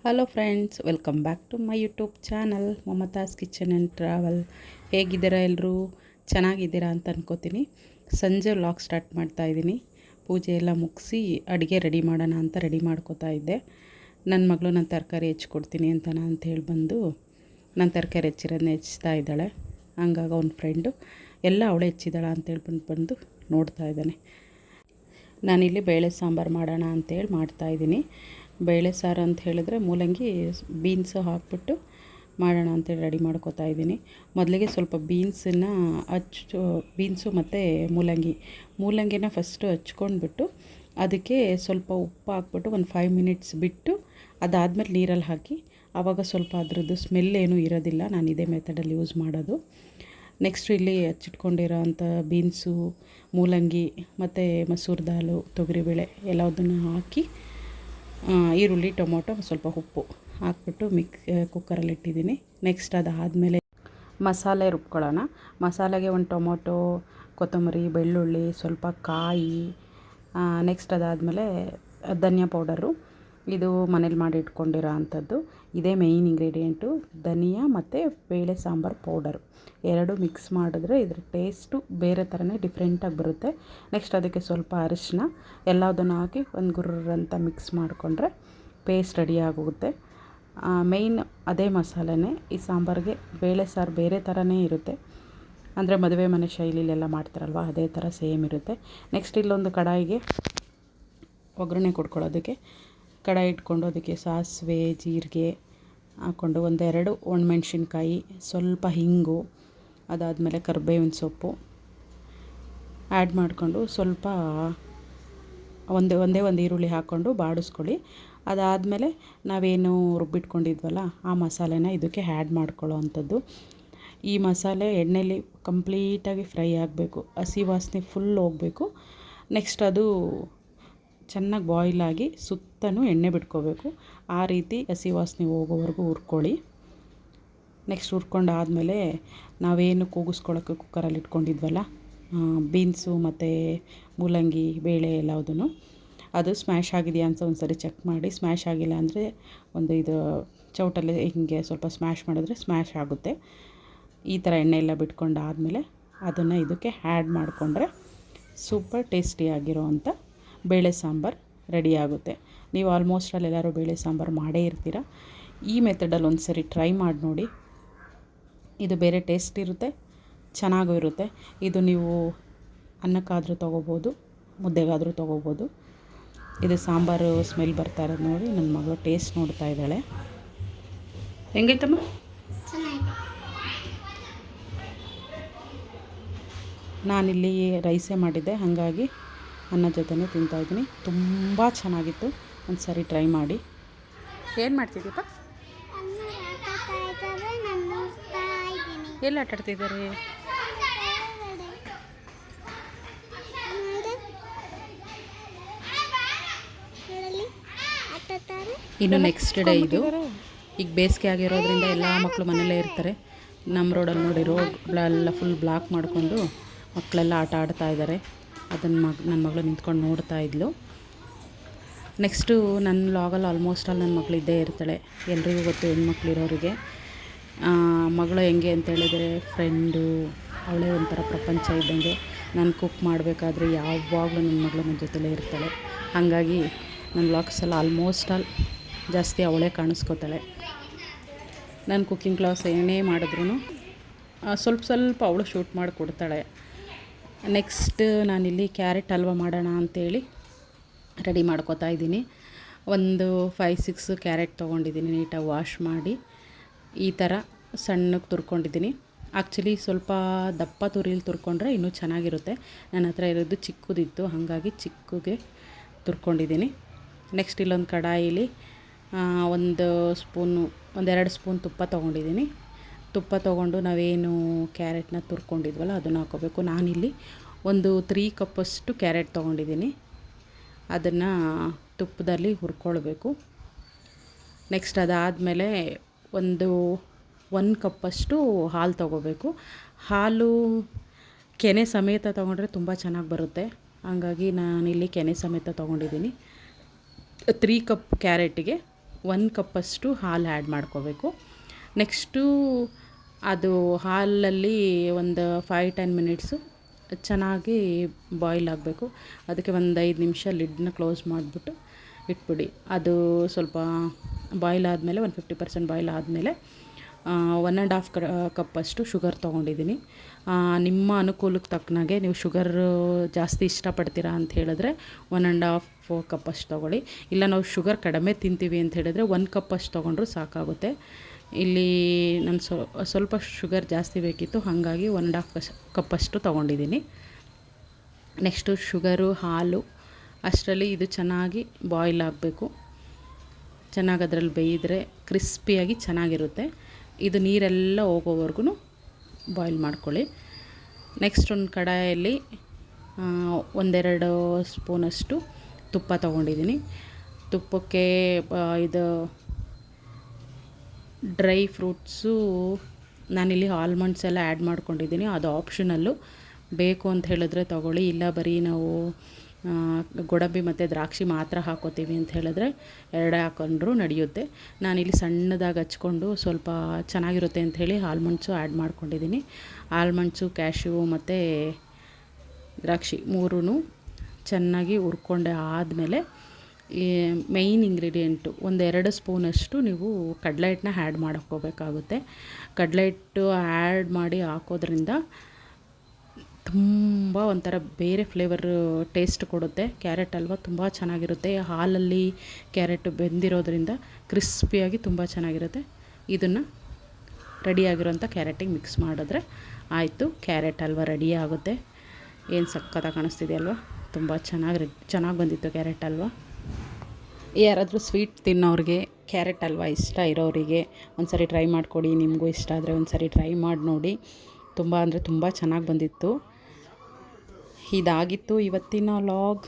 Hello friends, welcome back to my YouTube channel Mamata's kitchen and travel. ಹೇಗಿದ್ದೀರಾ ಎಲ್ಲರೂ? ಚೆನ್ನಾಗಿದ್ದೀರಾ ಅಂತ ಅನ್ಕೋತೀನಿ. ಸಂಜೆ ವ್ಲಾಗ್ ಸ್ಟಾರ್ಟ್ ಮಾಡ್ತಾಯಿದ್ದೀನಿ. ಪೂಜೆ ಎಲ್ಲ ಮುಗಿಸಿ ಅಡುಗೆ ರೆಡಿ ಮಾಡೋಣ ಅಂತ ರೆಡಿ ಮಾಡ್ಕೋತಾ ಇದ್ದೆ. ನನ್ನ ಮಗಳು ನಾನು ತರಕಾರಿ ಹೆಚ್ಚಿಕೊಡ್ತೀನಿ ಅಂತ ಹೇಳಿ ಬಂದು ನಾನು ತರಕಾರಿ ಹೆಚ್ಚಿರೋದನ್ನ ಹೆಚ್ಚ್ತಾ ಇದ್ದಾಳೆ. ಹಂಗಾಗಿ ಅವ್ನ ಫ್ರೆಂಡು ಎಲ್ಲ ಅವಳೇ ಹೆಚ್ಚಿದ್ದಾಳ ಅಂತೇಳಿ ಬಂದು ನೋಡ್ತಾ ಇದ್ದಾನೆ. ನಾನಿಲ್ಲಿ ಬೇಳೆ ಸಾಂಬಾರು ಮಾಡೋಣ ಅಂತೇಳಿ ಮಾಡ್ತಾಯಿದ್ದೀನಿ. ಬೇಳೆ ಸಾರು ಅಂತ ಹೇಳಿದ್ರೆ ಮೂಲಂಗಿ ಬೀನ್ಸು ಹಾಕ್ಬಿಟ್ಟು ಮಾಡೋಣ ಅಂತೇಳಿ ರೆಡಿ ಮಾಡ್ಕೋತಾ ಇದ್ದೀನಿ. ಮೊದಲಿಗೆ ಸ್ವಲ್ಪ ಬೀನ್ಸು ಮತ್ತು ಮೂಲಂಗಿನ ಫಸ್ಟು ಹಚ್ಕೊಂಡ್ಬಿಟ್ಟು ಅದಕ್ಕೆ ಸ್ವಲ್ಪ ಉಪ್ಪು ಹಾಕ್ಬಿಟ್ಟು ಒಂದು 5 ಮಿನಿಟ್ಸ್ ಬಿಟ್ಟು ಅದಾದಮೇಲೆ ನೀರಲ್ಲಿ ಹಾಕಿ ಆವಾಗ ಸ್ವಲ್ಪ ಅದರದ್ದು ಸ್ಮೆಲ್ ಏನೂ ಇರೋದಿಲ್ಲ. ನಾನು ಇದೇ ಮೆಥಡಲ್ಲಿ ಯೂಸ್ ಮಾಡೋದು. ನೆಕ್ಸ್ಟ್ ಇಲ್ಲಿ ಹಚ್ಚಿಟ್ಕೊಂಡಿರೋ ಅಂಥ ಬೀನ್ಸು, ಮೂಲಂಗಿ ಮತ್ತು ಮಸೂರ್ ದಾಲು, ತೊಗರಿಬೇಳೆ ಎಲ್ಲದನ್ನು ಹಾಕಿ ಈರುಳ್ಳಿ, ಟೊಮೊಟೊ, ಸ್ವಲ್ಪ ಉಪ್ಪು ಹಾಕ್ಬಿಟ್ಟು ಕುಕ್ಕರಲ್ಲಿ ಇಟ್ಟಿದ್ದೀನಿ. ನೆಕ್ಸ್ಟ್ ಅದಾದಮೇಲೆ ಮಸಾಲೆ ರುಬ್ಕೊಳ್ಳೋಣ. ಮಸಾಲೆಗೆ ಒಂದು ಟೊಮೊಟೊ, ಕೊತ್ತಂಬರಿ, ಬೆಳ್ಳುಳ್ಳಿ, ಸ್ವಲ್ಪ ಕಾಯಿ, ನೆಕ್ಸ್ಟ್ ಅದಾದಮೇಲೆ ಧನಿಯಾ ಪೌಡರು. ಇದು ಮನೇಲಿ ಮಾಡಿ ಇಟ್ಕೊಂಡಿರೋ ಅಂಥದ್ದು. ಇದೇ ಮೇಯ್ನ್ ಇಂಗ್ರೀಡಿಯೆಂಟು. ಧನಿಯಾ ಮತ್ತು ಬೇಳೆ ಸಾಂಬಾರು ಪೌಡರು ಎರಡು ಮಿಕ್ಸ್ ಮಾಡಿದ್ರೆ ಇದ್ರ ಟೇಸ್ಟು ಬೇರೆ ಥರನೇ ಡಿಫ್ರೆಂಟಾಗಿ ಬರುತ್ತೆ. ನೆಕ್ಸ್ಟ್ ಅದಕ್ಕೆ ಸ್ವಲ್ಪ ಅರಿಶಿನ ಎಲ್ಲದನ್ನು ಹಾಕಿ ಒಂದು ಗುರ್ರಂತ ಮಿಕ್ಸ್ ಮಾಡಿಕೊಂಡ್ರೆ ಪೇಸ್ಟ್ ರೆಡಿ ಆಗೋಗುತ್ತೆ. ಮೇಯ್ನ್ ಅದೇ ಮಸಾಲೆನೇ ಈ ಸಾಂಬಾರಿಗೆ. ಬೇಳೆ ಸಾರು ಬೇರೆ ಥರನೇ ಇರುತ್ತೆ, ಅಂದರೆ ಮದುವೆ ಮನೆ ಶೈಲಿಲೆಲ್ಲ ಮಾಡ್ತಾರಲ್ವ ಅದೇ ಥರ ಸೇಮ್ ಇರುತ್ತೆ. ನೆಕ್ಸ್ಟ್ ಇಲ್ಲೊಂದು ಕಡಾಯಿಗೆ ಒಗ್ಗರಣೆ ಕೊಡ್ಕೊಳ್ಳೋದಕ್ಕೆ ಕಡಾಯಿ ಇಟ್ಕೊಂಡು ಅದಕ್ಕೆ ಸಾಸಿವೆ, ಜೀರಿಗೆ ಹಾಕ್ಕೊಂಡು ಒಂದೆರಡು ಒಣಮೆಣ್ಸಿನ್ಕಾಯಿ, ಸ್ವಲ್ಪ ಹಿಂಗು, ಅದಾದಮೇಲೆ ಕರಿಬೇವಿನ ಸೊಪ್ಪು ಆ್ಯಡ್ ಮಾಡಿಕೊಂಡು ಸ್ವಲ್ಪ ಒಂದೇ ಒಂದು ಈರುಳ್ಳಿ ಹಾಕ್ಕೊಂಡು ಬಾಡಿಸ್ಕೊಳ್ಳಿ. ಅದಾದಮೇಲೆ ನಾವೇನು ರುಬ್ಬಿಟ್ಕೊಂಡಿದ್ವಲ್ಲ ಆ ಮಸಾಲೆನ ಇದಕ್ಕೆ ಆ್ಯಡ್ ಮಾಡ್ಕೊಳ್ಳೋ ಅಂಥದ್ದು. ಈ ಮಸಾಲೆ ಎಣ್ಣೆಲಿ ಕಂಪ್ಲೀಟಾಗಿ ಫ್ರೈ ಆಗಬೇಕು, ಹಸಿ ವಾಸನೆ ಫುಲ್ ಹೋಗಬೇಕು. ನೆಕ್ಸ್ಟ್ ಅದು ಚೆನ್ನಾಗಿ ಬಾಯ್ಲ್ ಆಗಿ ಸುತ್ತಲೂ ಎಣ್ಣೆ ಬಿಟ್ಕೋಬೇಕು. ಆ ರೀತಿ ಹಸಿ ವಾಸನೆ ಹೋಗೋವರೆಗೂ ಹುರ್ಕೊಳ್ಳಿ. ನೆಕ್ಸ್ಟ್ ಹುರ್ಕೊಂಡಾದಮೇಲೆ ನಾವೇನು ಕೂಗಿಸ್ಕೊಳ್ಳೋಕ್ಕೆ ಕುಕ್ಕರಲ್ಲಿ ಇಟ್ಕೊಂಡಿದ್ವಲ್ಲ ಬೀನ್ಸು ಮತ್ತು ಮೂಲಂಗಿ ಬೇಳೆ ಎಲ್ಲದನ್ನು, ಅದು ಸ್ಮ್ಯಾಶ್ ಆಗಿದೆಯಾ ಅಂತ ಒಂದು ಸರಿ ಚೆಕ್ ಮಾಡಿ. ಸ್ಮ್ಯಾಶ್ ಆಗಿಲ್ಲ ಅಂದರೆ ಇದು ಚೌಟಲ್ಲಿ ಹೀಗೆ ಸ್ವಲ್ಪ ಸ್ಮ್ಯಾಶ್ ಮಾಡಿದ್ರೆ ಸ್ಮ್ಯಾಶ್ ಆಗುತ್ತೆ. ಈ ಥರ ಎಣ್ಣೆ ಎಲ್ಲ ಬಿಟ್ಕೊಂಡಾದಮೇಲೆ ಅದನ್ನು ಇದಕ್ಕೆ ಆ್ಯಡ್ ಮಾಡಿಕೊಂಡ್ರೆ ಸೂಪರ್ ಟೇಸ್ಟಿಯಾಗಿರೋ ಅಂಥ ಬೇಳೆ ಸಾಂಬಾರು ರೆಡಿ ಆಗುತ್ತೆ. ನೀವು ಆಲ್ಮೋಸ್ಟ್ ಎಲ್ಲರೂ ಬೇಳೆ ಸಾಂಬಾರು ಮಾಡೇ ಇರ್ತೀರ. ಈ ಮೆಥಡಲ್ಲಿ ಒಂದು ಸರಿ ಟ್ರೈ ಮಾಡಿ ನೋಡಿ. ಇದು ಬೇರೆ ಟೇಸ್ಟ್ ಇರುತ್ತೆ, ಚೆನ್ನಾಗೂ ಇರುತ್ತೆ. ಇದು ನೀವು ಅನ್ನಕ್ಕಾದರೂ ತೊಗೋಬೋದು, ಮುದ್ದೆಗಾದರೂ ತೊಗೋಬೋದು. ಇದು ಸಾಂಬಾರು ಸ್ಮೆಲ್ ಬರ್ತಾ ಇರೋದು ನೋಡಿ ನನ್ನ ಮಗಳು ಟೇಸ್ಟ್ ನೋಡ್ತಾ ಇದ್ದಾಳೆ. ಹೆಂಗೈತಮ್ಮ? ನಾನಿಲ್ಲಿ ರೈಸೇ ಮಾಡಿದ್ದೆ, ಹಾಗಾಗಿ ಅನ್ನ ಜೊತೆನೇ ತಿಂತಾಯಿದ್ದೀನಿ. ತುಂಬ ಚೆನ್ನಾಗಿತ್ತು, ಒಂದು ಸರಿ ಟ್ರೈ ಮಾಡಿ. ಏನು ಮಾಡ್ತಿದ್ದೀಪ್ಪ? ಎಲ್ಲಿ ಆಟಾಡ್ತಿದ್ದಾರೆ? ಇನ್ನು ನೆಕ್ಸ್ಟ್ ಡೇ ಇದು. ಈಗ ಬೇಸಿಗೆ ಆಗಿರೋದ್ರಿಂದ ಎಲ್ಲ ಮಕ್ಕಳು ಮನೆಯಲ್ಲೇ ಇರ್ತಾರೆ. ನಮ್ಮ ರೋಡಲ್ಲಿ ನೋಡಿ ರೋಡ್ಗಳೆಲ್ಲ ಫುಲ್ ಬ್ಲಾಕ್ ಮಾಡಿಕೊಂಡು ಮಕ್ಕಳೆಲ್ಲ ಆಟ ಆಡ್ತಾ ಇದ್ದಾರೆ. ಅದನ್ನು ನನ್ನ ಮಗಳು ನಿಂತ್ಕೊಂಡು ನೋಡ್ತಾ ಇದ್ಲು. ನೆಕ್ಸ್ಟು ನನ್ನ ವ್ಲಾಗಲ್ಲಿ ಆಲ್ಮೋಸ್ಟ್ ನನ್ನ ಮಗಳು ಇದ್ದೇ ಇರ್ತಾಳೆ. ಎಲ್ರಿಗೂ ಗೊತ್ತು, ಹೆಣ್ಮಕ್ಳು ಇರೋರಿಗೆ. ಮಗಳು ಹೆಂಗೆ ಅಂತ ಹೇಳಿದರೆ ಫ್ರೆಂಡು, ಅವಳೇ ಒಂಥರ ಪ್ರಪಂಚ ಇದ್ದಂಗೆ. ನಾನು ಕುಕ್ ಮಾಡಬೇಕಾದ್ರೆ ಯಾವಾಗಲೂ ನನ್ನ ಮಗಳು ನನ್ನ ಜೊತೆಲೇ ಇರ್ತಾಳೆ. ಹಾಗಾಗಿ ನನ್ನ ವ್ಲಾಗ್ಸೆಲ್ಲ ಆಲ್ಮೋಸ್ಟ್ ಜಾಸ್ತಿ ಅವಳೇ ಕಾಣಿಸ್ಕೋತಾಳೆ. ನಾನು ಕುಕ್ಕಿಂಗ್ ಕ್ಲಾಸ್ ಏನೇ ಮಾಡಿದ್ರೂ ಸ್ವಲ್ಪ ಅವಳು ಶೂಟ್ ಮಾಡಿ ಕೊಡ್ತಾಳೆ. ನೆಕ್ಸ್ಟ್ ನಾನಿಲ್ಲಿ ಕ್ಯಾರೆಟ್ ಹಲ್ವ ಮಾಡೋಣ ಅಂಥೇಳಿ ರೆಡಿ ಮಾಡ್ಕೋತಾ ಇದ್ದೀನಿ. ಒಂದು 5-6 ಕ್ಯಾರೆಟ್ ತೊಗೊಂಡಿದ್ದೀನಿ. ನೀಟಾಗಿ ವಾಶ್ ಮಾಡಿ ಈ ಥರ ಸಣ್ಣಗೆ ತುರ್ಕೊಂಡಿದ್ದೀನಿ. ಆ್ಯಕ್ಚುಲಿ ಸ್ವಲ್ಪ ದಪ್ಪ ತುರಿಯಲ್ಲಿ ತುರ್ಕೊಂಡ್ರೆ ಇನ್ನೂ ಚೆನ್ನಾಗಿರುತ್ತೆ. ನನ್ನ ಹತ್ರ ಇರೋದು ಚಿಕ್ಕದಿತ್ತು, ಹಾಗಾಗಿ ಚಿಕ್ಕಗೆ ತುರ್ಕೊಂಡಿದ್ದೀನಿ. ನೆಕ್ಸ್ಟ್ ಇಲ್ಲೊಂದು ಕಡಾಯಿಲಿ ಒಂದೆರಡು ಸ್ಪೂನ್ ತುಪ್ಪ ತೊಗೊಂಡಿದ್ದೀನಿ. ತುಪ್ಪ ತೊಗೊಂಡು ನಾವೇನು ಕ್ಯಾರೆಟ್ನ ತುರ್ಕೊಂಡಿದ್ವಲ್ಲ ಅದನ್ನು ಹಾಕೋಬೇಕು. ನಾನಿಲ್ಲಿ ಒಂದು 3 ಕಪ್ಪಷ್ಟು ಕ್ಯಾರೆಟ್ ತೊಗೊಂಡಿದ್ದೀನಿ. ಅದನ್ನು ತುಪ್ಪದಲ್ಲಿ ಹುರ್ಕೊಳ್ಬೇಕು. ನೆಕ್ಸ್ಟ್ ಅದಾದಮೇಲೆ ಒಂದು 1 ಕಪ್ಪಷ್ಟು ಹಾಲು ತೊಗೋಬೇಕು. ಹಾಲು ಕೆನೆ ಸಮೇತ ತೊಗೊಂಡ್ರೆ ತುಂಬ ಚೆನ್ನಾಗಿ ಬರುತ್ತೆ. ಹಾಗಾಗಿ ನಾನಿಲ್ಲಿ ಕೆನೆ ಸಮೇತ ತೊಗೊಂಡಿದ್ದೀನಿ. 3 ಕಪ್ ಕ್ಯಾರೆಟಿಗೆ 1 ಕಪ್ಪಷ್ಟು ಹಾಲು ಆ್ಯಡ್ ಮಾಡ್ಕೋಬೇಕು. ನೆಕ್ಸ್ಟು ಅದು ಹಾಲಲ್ಲಿ ಒಂದು 5-10 ಮಿನಿಟ್ಸು ಚೆನ್ನಾಗಿ ಬಾಯ್ಲ್ ಆಗಬೇಕು. ಅದಕ್ಕೆ ಒಂದು 5 ನಿಮಿಷ ಲಿಡ್ನ ಕ್ಲೋಸ್ ಮಾಡಿಬಿಟ್ಟು ಇಟ್ಬಿಡಿ. ಅದು ಸ್ವಲ್ಪ ಬಾಯ್ಲ್ ಆದಮೇಲೆ 50% ಬಾಯ್ಲ್ ಆದಮೇಲೆ 1.5 ಕಪ್ಪಷ್ಟು ಶುಗರ್ ತೊಗೊಂಡಿದ್ದೀನಿ. ನಿಮ್ಮ ಅನುಕೂಲಕ್ಕೆ ತಕ್ಕನಾಗೆ ನೀವು ಶುಗರ್ ಜಾಸ್ತಿ ಇಷ್ಟಪಡ್ತೀರಾ ಅಂತ ಹೇಳಿದ್ರೆ 1.5 ಕಪ್ಪಷ್ಟು ತೊಗೊಳ್ಳಿ. ಇಲ್ಲ ನಾವು ಶುಗರ್ ಕಡಿಮೆ ತಿಂತೀವಿ ಅಂತ ಹೇಳಿದ್ರೆ 1 ಕಪ್ಪಷ್ಟು ತೊಗೊಂಡ್ರೂ ಸಾಕಾಗುತ್ತೆ. ಇಲ್ಲಿ ನಾನು ಸ್ವಲ್ಪ ಶುಗರ್ ಜಾಸ್ತಿ ಬೇಕಿತ್ತು, ಹಾಗಾಗಿ 1.5 ಕಪ್ಪಷ್ಟು ತೊಗೊಂಡಿದ್ದೀನಿ. ನೆಕ್ಸ್ಟು ಶುಗರು, ಹಾಲು ಅಷ್ಟರಲ್ಲಿ ಇದು ಚೆನ್ನಾಗಿ ಬಾಯ್ಲ್ ಆಗಬೇಕು. ಚೆನ್ನಾಗಿ ಅದರಲ್ಲಿ ಬೇಯಿದ್ರೆ ಕ್ರಿಸ್ಪಿಯಾಗಿ ಚೆನ್ನಾಗಿರುತ್ತೆ. ಇದು ನೀರೆಲ್ಲ ಹೋಗೋವರೆಗೂ ಬಾಯ್ಲ್ ಮಾಡ್ಕೊಳ್ಳಿ. ನೆಕ್ಸ್ಟ್ ಒಂದು ಕಡಾಯಲ್ಲಿ 1-2 ಸ್ಪೂನಷ್ಟು ತುಪ್ಪ ತೊಗೊಂಡಿದ್ದೀನಿ. ತುಪ್ಪಕ್ಕೆ ಇದು ಡ್ರೈ ಫ್ರೂಟ್ಸು ನಾನಿಲ್ಲಿ ಆಲ್ಮಂಡ್ಸ್ ಎಲ್ಲ ಆ್ಯಡ್ ಮಾಡ್ಕೊಂಡಿದ್ದೀನಿ. ಅದು ಆಪ್ಷನಲ್ಲು, ಬೇಕು ಅಂತ ಹೇಳಿದ್ರೆ ತೊಗೊಳ್ಳಿ. ಇಲ್ಲ ಬರೀ ನಾವು ಗೋಡಂಬಿ ಮತ್ತು ದ್ರಾಕ್ಷಿ ಮಾತ್ರ ಹಾಕೋತೀವಿ ಅಂತ ಹೇಳಿದ್ರೆ 2 ಹಾಕೊಂಡ್ರೂ ನಡೆಯುತ್ತೆ. ನಾನಿಲ್ಲಿ ಸಣ್ಣದಾಗಿ ಹಚ್ಕೊಂಡು ಸ್ವಲ್ಪ ಚೆನ್ನಾಗಿರುತ್ತೆ ಅಂಥೇಳಿ ಆಲ್ಮಂಡ್ಸು ಆ್ಯಡ್ ಮಾಡ್ಕೊಂಡಿದ್ದೀನಿ. ಆಲ್ಮಂಡ್ಸು, ಕ್ಯಾಶ್ಯೂ ಮತ್ತು ದ್ರಾಕ್ಷಿ 3 ಚೆನ್ನಾಗಿ ಹುರ್ಕೊಂಡೆ ಆದಮೇಲೆ ಈ ಮೈನ್ ಇಂಗ್ರೀಡಿಯೆಂಟು 1-2 ಸ್ಪೂನಷ್ಟು ನೀವು ಕಡಲೆ ಹಿಟ್ಟನ್ನ ಆ್ಯಡ್ ಮಾಡ್ಕೋಬೇಕಾಗುತ್ತೆ. ಕಡಲೆ ಹಿಟ್ಟು ಆ್ಯಡ್ ಮಾಡಿ ಹಾಕೋದ್ರಿಂದ ತುಂಬ ಒಂಥರ ಬೇರೆ ಫ್ಲೇವರ್ ಟೇಸ್ಟ್ ಕೊಡುತ್ತೆ. ಕ್ಯಾರೆಟ್ ಹಲ್ವ ತುಂಬ ಚೆನ್ನಾಗಿರುತ್ತೆ. ಹಾಲಲ್ಲಿ ಕ್ಯಾರೆಟ್ ಬೆಂದಿರೋದ್ರಿಂದ ಕ್ರಿಸ್ಪಿಯಾಗಿ ತುಂಬ ಚೆನ್ನಾಗಿರುತ್ತೆ. ಇದನ್ನು ರೆಡಿಯಾಗಿರೋಂಥ ಕ್ಯಾರೆಟಿಗೆ ಮಿಕ್ಸ್ ಮಾಡಿದ್ರೆ ಆಯಿತು, ಕ್ಯಾರೆಟ್ ಹಲ್ವ ರೆಡಿ ಆಗುತ್ತೆ. ಏನು ಸಕ್ಕತ್ತಾಗಿ ಕಾಣಿಸ್ತಿದೆ ಅಲ್ವಾ? ತುಂಬ ಚೆನ್ನಾಗಿ ಬಂದಿತ್ತು ಕ್ಯಾರೆಟ್ ಹಲ್ವ. ಯಾರಾದರೂ ಸ್ವೀಟ್ ತಿನ್ನೋರಿಗೆ, ಕ್ಯಾರೆಟ್ ಹಲ್ವ ಇಷ್ಟ ಇರೋರಿಗೆ ಒಂದು ಸರಿ ಟ್ರೈ ಮಾಡಿಕೊಡಿ. ನಿಮಗೂ ಇಷ್ಟ ಆದರೆ ಒಂದು ಸರಿ ಟ್ರೈ ಮಾಡಿ ನೋಡಿ. ತುಂಬ ಅಂದರೆ ತುಂಬ ಚೆನ್ನಾಗಿ ಬಂದಿತ್ತು. ಇದಾಗಿತ್ತು ಇವತ್ತಿನ ವ್ಲಾಗ್.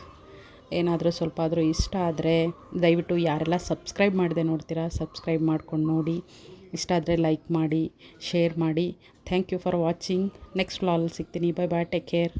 ಏನಾದರೂ ಸ್ವಲ್ಪ ಆದರೂ ಇಷ್ಟ ಆದರೆ ದಯವಿಟ್ಟು ಯಾರೆಲ್ಲ ಸಬ್ಸ್ಕ್ರೈಬ್ ಮಾಡದೆ ನೋಡ್ತೀರಾ ಸಬ್ಸ್ಕ್ರೈಬ್ ಮಾಡ್ಕೊಂಡು ನೋಡಿ. ಇಷ್ಟ ಆದರೆ ಲೈಕ್ ಮಾಡಿ, ಶೇರ್ ಮಾಡಿ. Thank you for watching. Next ವ್ಲಾಗಲ್ಲಿ ಸಿಗ್ತೀನಿ. Bye bye, take care.